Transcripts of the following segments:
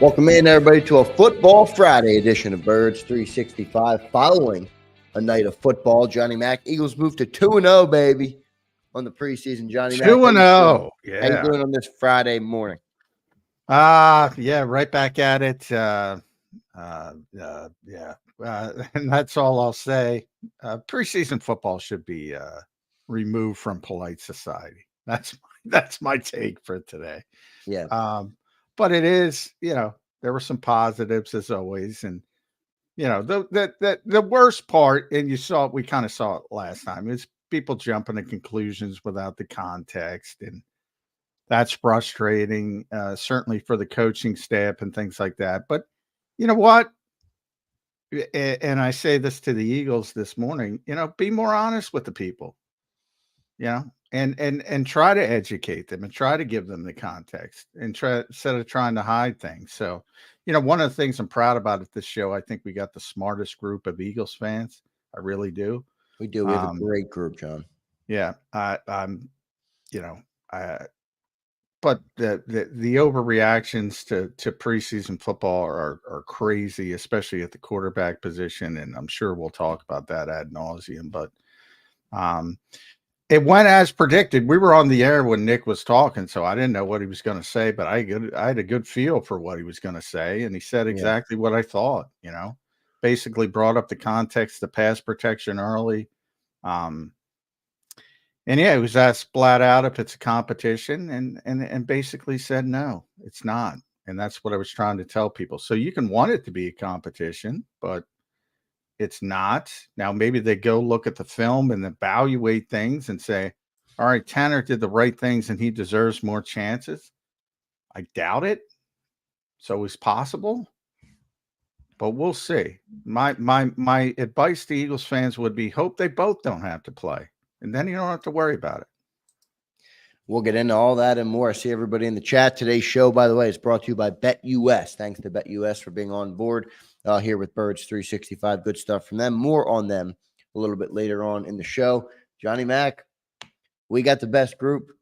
Welcome in, everybody, to a Football Friday edition of Birds 365. Following a night of football, Johnny Mack, Eagles moved to 2-0, baby, on the preseason. Johnny Mack, 2-0. Yeah. How you doing on this Friday morning? Yeah, right back at it. And that's all I'll say. Preseason football should be removed from polite society. That's my take for today. Yeah. But it is, there were some positives as always, and the worst part, and we kind of saw it last time, is people jumping to conclusions without the context, and that's frustrating, certainly for the coaching staff and things like that. But you know what? And I say this to the Eagles this morning, be more honest with the people, and try to educate them and try to give them the context and instead of trying to hide things. So, one of the things I'm proud about at this show, I think we got the smartest group of Eagles fans. I really do. We do. We have a great group, John. Yeah. But the overreactions to preseason football are crazy, especially at the quarterback position, and I'm sure we'll talk about that ad nauseum. But it went as predicted. We were on the air when Nick was talking, so I didn't know what he was going to say, but I had a good feel for what he was going to say, and he said exactly what I thought. Basically brought up the context, the pass protection early. And he was asked flat out if it's a competition, and basically said no, it's not. And that's what I was trying to tell people. So you can want it to be a competition, but it's not. Now maybe they go look at the film and evaluate things and say, all right, Tanner did the right things and he deserves more chances. I doubt it. So it's possible, but we'll see. My advice to Eagles fans would be hope they both don't have to play. And then you don't have to worry about it. We'll get into all that and more. I see everybody in the chat. Today's show, by the way, is brought to you by BetUS. Thanks to BetUS for being on board here with Birds 365. Good stuff from them. More on them a little bit later on in the show. Johnny Mack, we got the best group.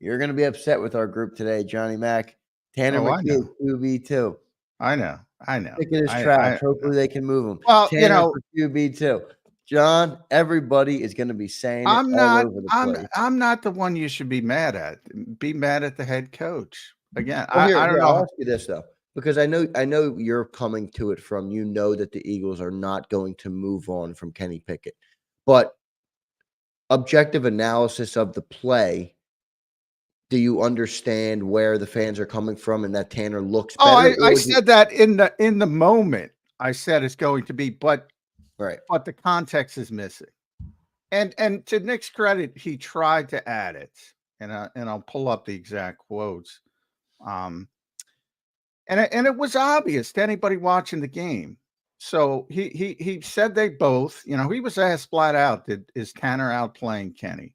You're going to be upset with our group today, Johnny Mack. Tanner McKee, QB2. I know. Look at his trash. Hopefully they can move him. Well, Tanner for QB2. John, everybody is going to be saying all over the place. I'm not the one you should be mad at. Be mad at the head coach. Again, I don't know. I'll ask you this though, because I know you're coming to it from that the Eagles are not going to move on from Kenny Pickett, but objective analysis of the play. Do you understand where the fans are coming from and that Tanner looks better? I said that in the moment. I said it's going to be, but. Right. But the context is missing. And to Nick's credit, he tried to add it. And I'll pull up the exact quotes. And it was obvious to anybody watching the game. So he said they both, he was asked flat out, is Tanner outplaying Kenny?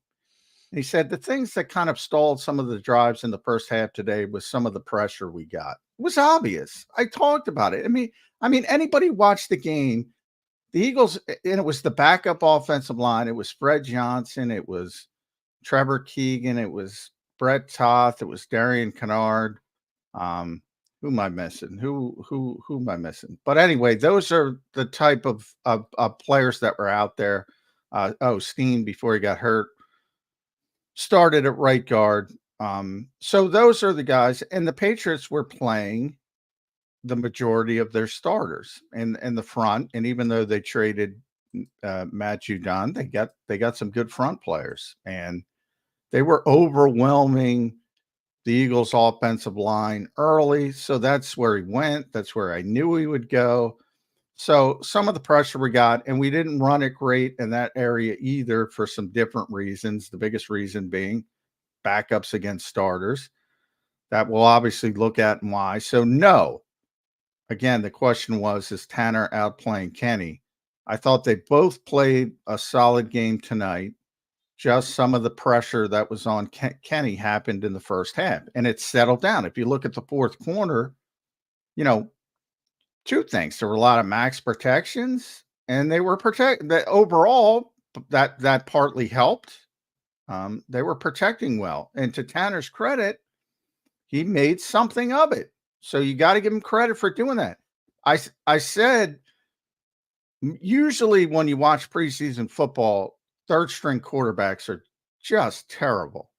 And he said the things that kind of stalled some of the drives in the first half today was some of the pressure we got. It was obvious. I talked about it. I mean, anybody watched the game. The Eagles, and it was the backup offensive line. It was Fred Johnson. It was Trevor Keegan. It was Brett Toth. It was Darian Kennard. Who am I missing? Who am I missing? But anyway, those are the type of players that were out there. Steen, before he got hurt, started at right guard. So those are the guys. And the Patriots were playing the majority of their starters in the front, and even though they traded Matt Judon, they got some good front players, and they were overwhelming the Eagles' offensive line early. So that's where he went. That's where I knew he would go. So some of the pressure we got, and we didn't run it great in that area either for some different reasons. The biggest reason being backups against starters. That we'll obviously look at and why. So no. Again, the question was, is Tanner outplaying Kenny? I thought they both played a solid game tonight. Just some of the pressure that was on Kenny happened in the first half, and it settled down. If you look at the fourth quarter, two things. There were a lot of max protections, and they were that overall, that partly helped. They were protecting well. And to Tanner's credit, he made something of it. So you got to give him credit for doing that. I said, usually when you watch preseason football, third string quarterbacks are just terrible.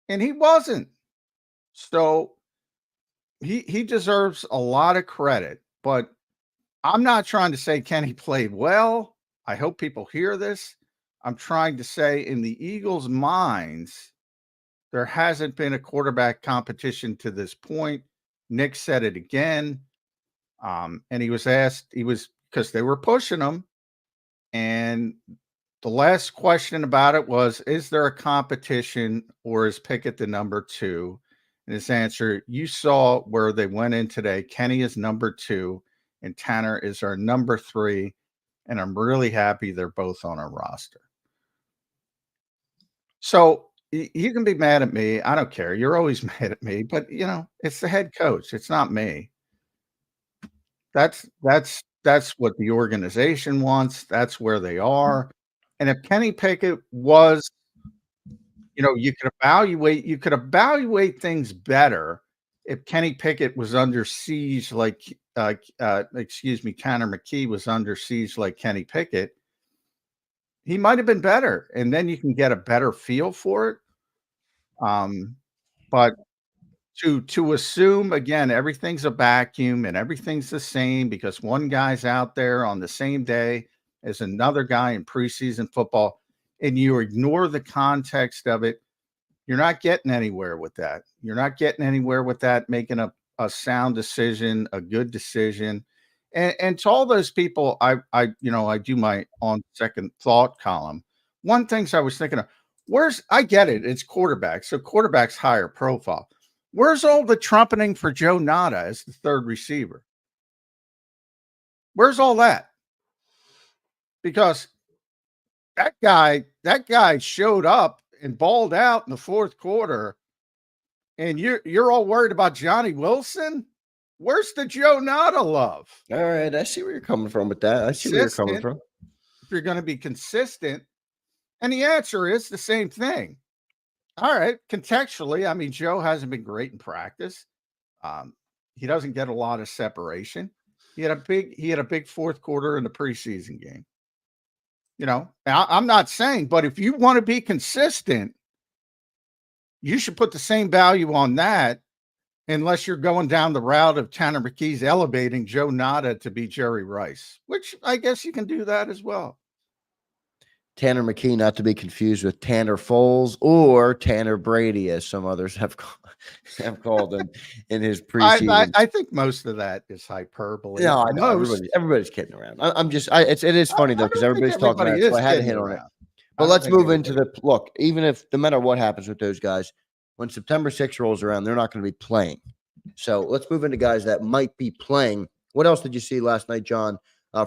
And he wasn't. So he deserves a lot of credit, but I'm not trying to say Kenny played well. I hope people hear this. I'm trying to say in the Eagles' minds, there hasn't been a quarterback competition to this point. Nick said it again. And he was asked, because they were pushing him. And the last question about it was, is there a competition or is Pickett the number 2? And his answer, you saw where they went in today. Kenny is number 2 and Tanner is our number 3. And I'm really happy they're both on our roster. So you can be mad at me. I don't care. You're always mad at me, but it's the head coach. It's not me. That's what the organization wants. That's where they are. And if Kenny Pickett was, you could evaluate things better if Kenny Pickett was under siege like Tanner Mckee was under siege like Kenny Pickett. He might have been better, and then you can get a better feel for it. But to assume again everything's a vacuum and everything's the same because one guy's out there on the same day as another guy in preseason football, and you ignore the context of it, you're not getting anywhere with that. You're not getting anywhere with that, making a sound decision, a good decision. And to all those people, I do my on second thought column. One things I was thinking of, I get it, it's quarterback, so quarterback's higher profile. Where's all the trumpeting for Joe Nada as the third receiver? Where's all that? Because that guy showed up and balled out in the fourth quarter, and you're all worried about Johnny Wilson? Where's the Joe Nada love? All right, I see where you're coming from with that. I see where you're coming from. If you're going to be consistent, and the answer is the same thing. All right, contextually, I mean, Joe hasn't been great in practice. He doesn't get a lot of separation. He had a big fourth quarter in the preseason game. I'm not saying, but if you want to be consistent, you should put the same value on that, unless you're going down the route of Tanner McKee's elevating Joe Nada to be Jerry Rice, which I guess you can do that as well. Tanner McKee, not to be confused with Tanner Foles or Tanner Brady, as some others have called him in his preseason. I think most of that is hyperbole. No, I know everybody's kidding around. It is funny though, because everybody's talking about it, so I had to hit on it. But let's move into look. Even if no matter what happens with those guys, when September 6th rolls around, they're not going to be playing. So let's move into guys that might be playing. What else did you see last night, John?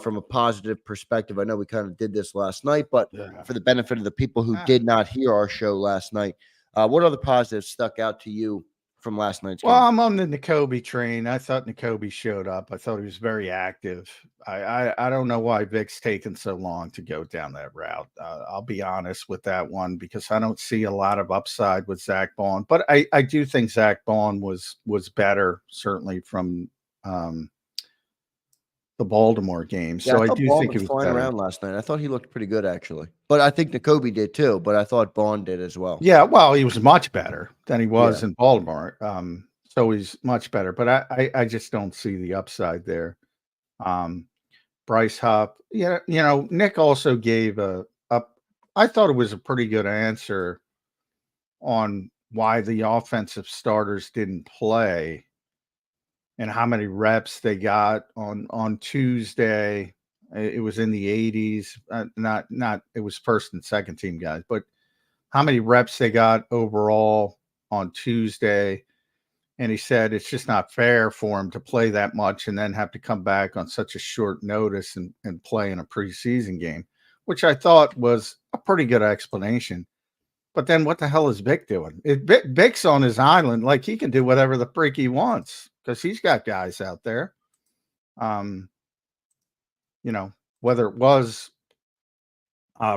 From a positive perspective, I know we kind of did this last night, but for the benefit of the people who did not hear our show last night, what other positives stuck out to you from last night's game? Well, I'm on the Nakobe train. I thought Nakobe showed up. I thought he was very active. I don't know why Vic's taken so long to go down that route. I'll be honest with that one, because I don't see a lot of upside with Zach Bond, but I do think Zach Bond was better, certainly from the Baltimore game. So I do think he was flying around last night. I thought he looked pretty good, actually. But I think Nakobe did too. But I thought Bond did as well. Yeah, well, he was much better than he was in Baltimore. So he's much better. But I just don't see the upside there. Bryce Huff. Yeah, Nick also gave I thought it was a pretty good answer on why the offensive starters didn't play and how many reps they got on Tuesday. It was in the 80s, not it was first and second team guys, but how many reps they got overall on Tuesday. And he said it's just not fair for him to play that much and then have to come back on such a short notice and play in a preseason game, which I thought was a pretty good explanation. But then what the hell is Vic doing? Vic's on his island, like he can do whatever the freak he wants because he's got guys out there. Whether it was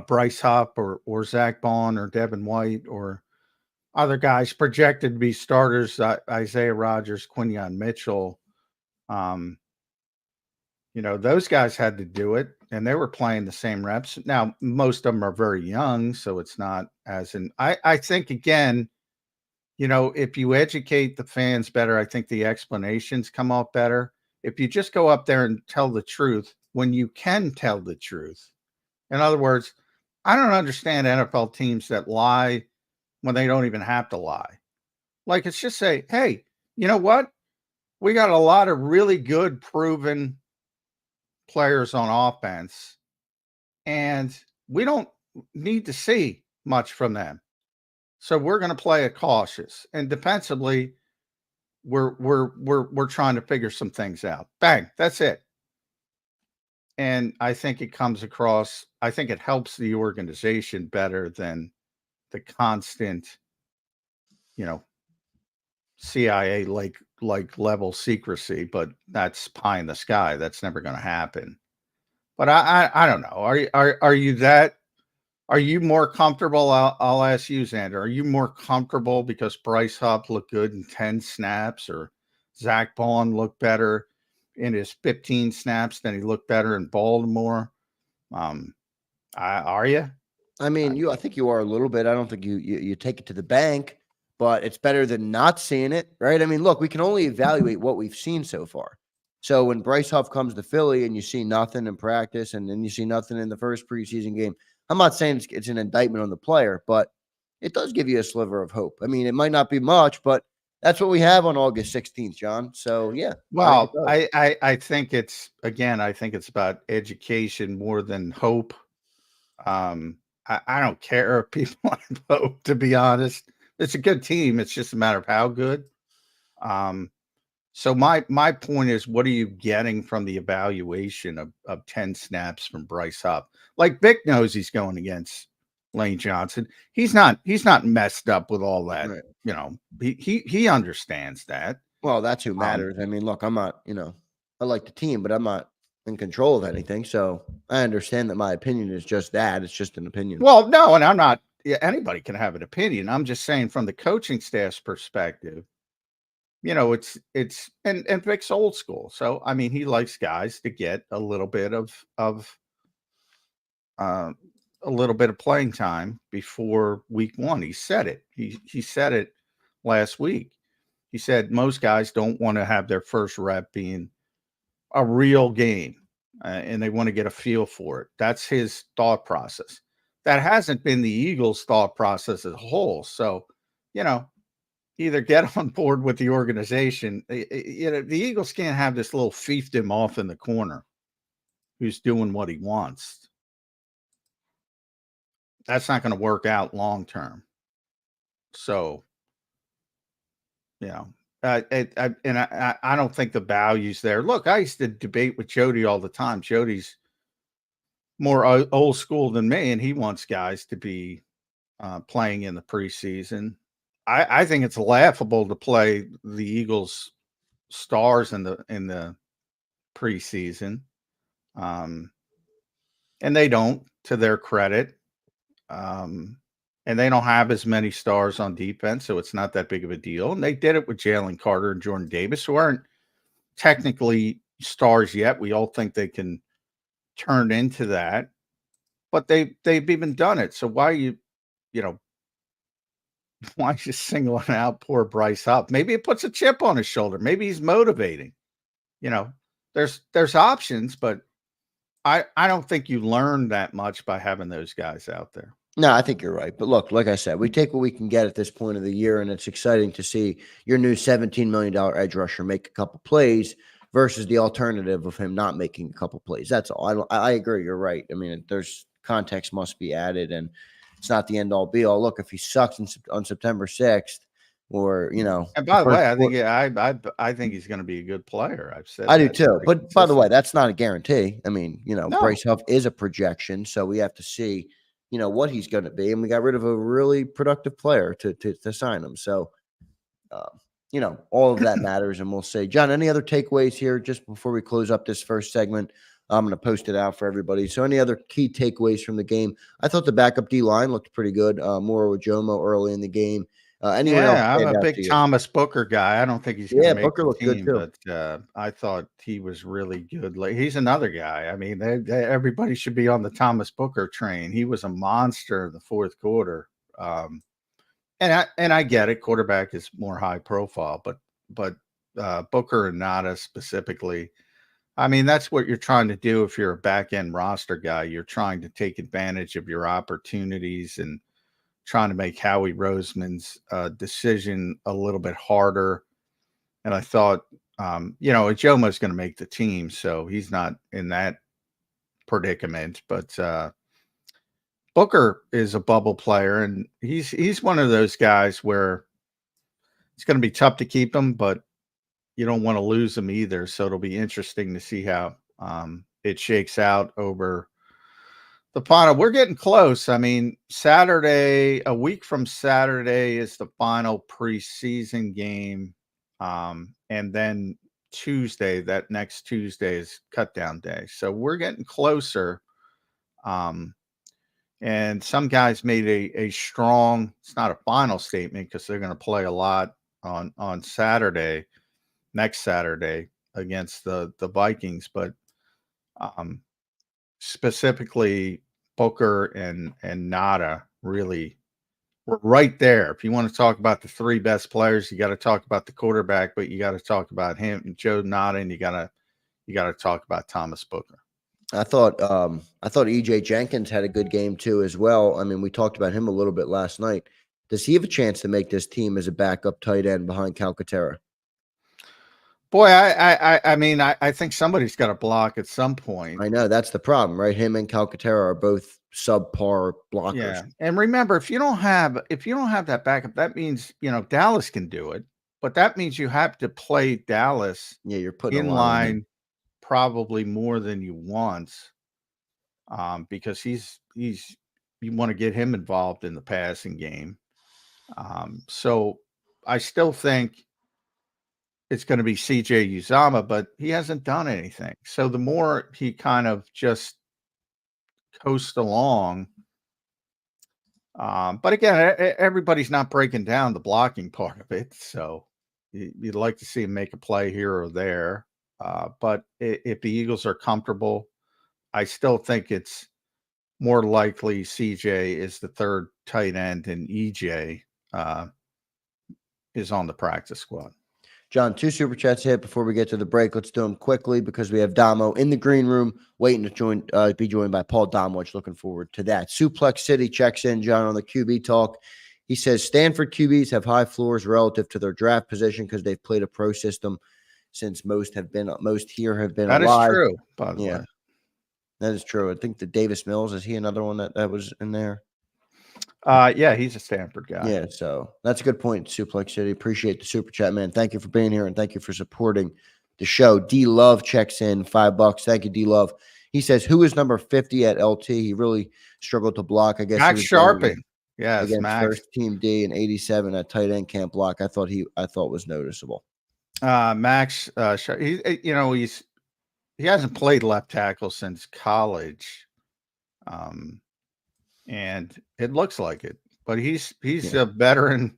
Bryce Huff or Zach Bond or Devin White or other guys projected to be starters, Isaiah Rodgers, Quinyon Mitchell. Those guys had to do it, and they were playing the same reps. Now, most of them are very young, so it's not as in. I think, again, if you educate the fans better, I think the explanations come off better. If you just go up there and tell the truth when you can tell the truth. In other words, I don't understand NFL teams that lie when they don't even have to lie. Like, it's just say, hey, you know what? We got a lot of really good, proven players on offense, and we don't need to see much from them. So we're going to play it cautious, and defensively, we're trying to figure some things out. Bang, that's it. And I think it comes across. I think it helps the organization better than the constant, CIA like level secrecy. But that's pie in the sky. That's never going to happen. But I don't know. Are you more comfortable? I'll ask you, Xander. Are you more comfortable because Bryce Huff looked good in 10 snaps, or Zach Bond looked better in his 15 snaps than he looked better in Baltimore? Are you? I mean, I think you are a little bit. I don't think you take it to the bank, but it's better than not seeing it, right? I mean, look, we can only evaluate what we've seen so far. So when Bryce Huff comes to Philly and you see nothing in practice, and then you see nothing in the first preseason game, I'm not saying it's an indictment on the player, but it does give you a sliver of hope. I mean, it might not be much, but that's what we have on August 16th, John. So yeah. Well, I think it's about education more than hope. I don't care if people have hope, to be honest. It's a good team. It's just a matter of how good. So my point is, what are you getting from the evaluation of 10 snaps from Bryce Huff? Like, Vic knows he's going against Lane Johnson. He's not messed up with all that. Right. He understands that. Well, that's who matters. I mean, look, I'm not, I like the team, but I'm not in control of anything. So I understand that my opinion is just that. It's just an opinion. Well, no, and I'm not. Anybody can have an opinion. I'm just saying, from the coaching staff's perspective, it's and Vic's old school. So I mean, he likes guys to get a little bit of playing time before week one. He said it. He said it last week. He said most guys don't want to have their first rep being a real game, and they want to get a feel for it. That's his thought process. That hasn't been the Eagles' thought process as a whole. So, either get on board with the organization. The Eagles can't have this little fiefdom off in the corner who's doing what he wants. That's not going to work out long term. So, I don't think the value's there. Look, I used to debate with Jody all the time. Jody's more old school than me, and he wants guys to be playing in the preseason. I think it's laughable to play the Eagles stars in the preseason. And they don't, to their credit. And they don't have as many stars on defense, so it's not that big of a deal. And they did it with Jalen Carter and Jordan Davis, who aren't technically stars yet. We all think they can turn into that, but they've even done it. So why why you singling out poor Bryce Huff? Maybe it puts a chip on his shoulder. Maybe he's motivating. There's options, but I don't think you learn that much by having those guys out there. No, I think you're right. But look, like I said, we take what we can get at this point of the year, and it's exciting to see your new $17 million edge rusher make a couple plays versus the alternative of him not making a couple plays. That's all. I agree. You're right. I mean, there's context must be added, and it's not the end all be all. Look, if he sucks on September 6th, or and by the way, I think he's going to be a good player. I've said I do too. But by the way, that's not a guarantee. I mean, no. Bryce Huff is a projection, so we have to see what he's going to be, and we got rid of a really productive player to sign him. So, all of that matters, and we'll say, John, any other takeaways here just before we close up this first segment? I'm going to post it out for everybody. So, any other key takeaways from the game? I thought the backup D line looked pretty good. Moro Ojomo early in the game. Anyone else Yeah, I'm stand a out big to you? Thomas Booker guy. I don't think he's going to Yeah, make Booker the looked good team, too. but I thought he was really good. Like, he's another guy. I mean, everybody should be on the Thomas Booker train. He was a monster in the fourth quarter. And I get it. Quarterback is more high profile, but Booker and Nada specifically. I mean, that's what you're trying to do if you're a back end roster guy. You're trying to take advantage of your opportunities and trying to make Howie Roseman's decision a little bit harder. And I thought, Jomo's going to make the team, so he's not in that predicament. But Booker is a bubble player, and he's one of those guys where it's going to be tough to keep him, but you don't want to lose him either. So it'll be interesting to see how it shakes out over the final. We're getting close. I mean, a week from Saturday is the final preseason game. And then that next Tuesday is cut down day. So we're getting closer. And some guys made a strong, it's not a final statement because they're going to play a lot on next Saturday against the Vikings, but specifically Booker and Nada really were right there. If you want to talk about the three best players, you got to talk about the quarterback, but you got to talk about him and Joe Nada, and you got to talk about Thomas Booker. I thought EJ Jenkins had a good game too as well. I mean, we talked about him a little bit last night. Does he have a chance to make this team as a backup tight end behind Calcaterra? Boy, I think somebody's got to block at some point. I know that's the problem, right? Him and Calcaterra are both subpar blockers. Yeah, and remember, if you don't have that backup, that means Dallas can do it, but that means you have to play Dallas. Yeah, you're putting in line probably more than you want, because you want to get him involved in the passing game. So I still think it's going to be CJ Uzomah, but he hasn't done anything. So the more he kind of just coasts along, but again, everybody's not breaking down the blocking part of it. So you'd like to see him make a play here or there. But if the Eagles are comfortable, I still think it's more likely CJ is the third tight end and EJ is on the practice squad. John, 2 super chats hit before we get to the break. Let's do them quickly because we have Damo in the green room waiting to be joined by Paul Domwich. Looking forward to that. Suplex City checks in, John, on the QB talk. He says Stanford QBs have high floors relative to their draft position because they've played a pro system since most here have been that alive. Is true, by the way. That is true. I think the Davis Mills, is he another one that was in there? Yeah, he's a Stanford guy. Yeah, so that's a good point, Suplex City. Appreciate the super chat, man. Thank you for being here and thank you for supporting the show. D Love checks in $5. Thank you, D Love. He says, "Who is number 50 at LT?" He really struggled to block. I guess Max Sharping. Yes, against Max. First Team D and 87 at tight end can't block. I thought was noticeable. Max, he hasn't played left tackle since college. And it looks like it, but he's a veteran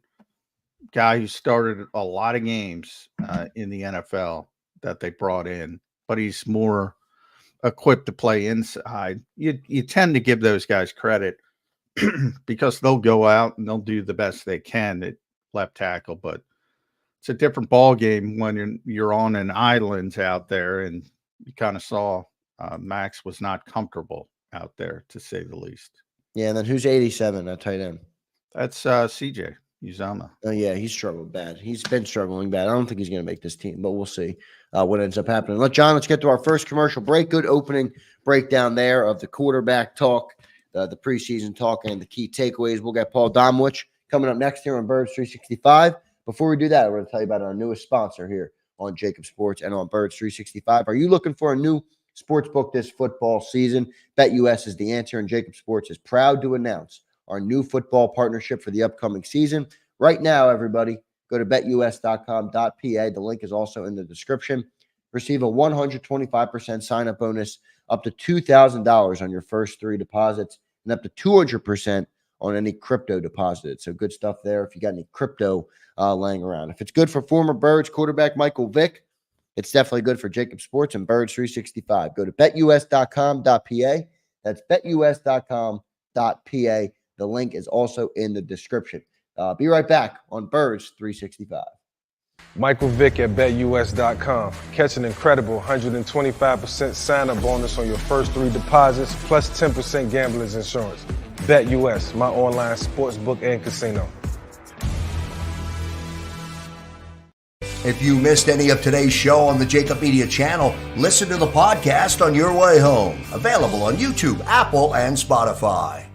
guy who started a lot of games in the NFL that they brought in, but he's more equipped to play inside. You tend to give those guys credit because they'll go out and they'll do the best they can at left tackle, but it's a different ball game when you're on an island out there, and you kind of saw Max was not comfortable out there, to say the least. Yeah, and then who's 87 at tight end? That's CJ Uzomah. Oh, yeah, he's struggled bad. He's been struggling bad. I don't think he's going to make this team, but we'll see what ends up happening. Let's get to our first commercial break. Good opening breakdown there of the quarterback talk, the preseason talk, and the key takeaways. We'll get Paul Domwich coming up next here on Birds 365. Before we do that, we're going to tell you about our newest sponsor here on JAKIB Sports and on Birds 365. Are you looking for a new sports book this football season? BetUS is the answer, and JAKIB Sports is proud to announce our new football partnership for the upcoming season. Right now, everybody, go to betus.com.pa. The link is also in the description. Receive a 125% sign-up bonus, up to $2,000 on your first 3 deposits, and up to 200% on any crypto deposited. So good stuff there if you got any crypto laying around. If it's good for former Birds quarterback Michael Vick, it's definitely good for JAKIB Sports and Birds 365. Go to betus.com.pa. That's betus.com.pa. The link is also in the description. Be right back on Birds 365. Michael Vick at betus.com. Catch an incredible 125% sign-up bonus on your first 3 deposits, plus 10% gambler's insurance. BetUS, my online sports book and casino. If you missed any of today's show on the JAKIB Media channel, listen to the podcast on your way home. Available on YouTube, Apple, and Spotify.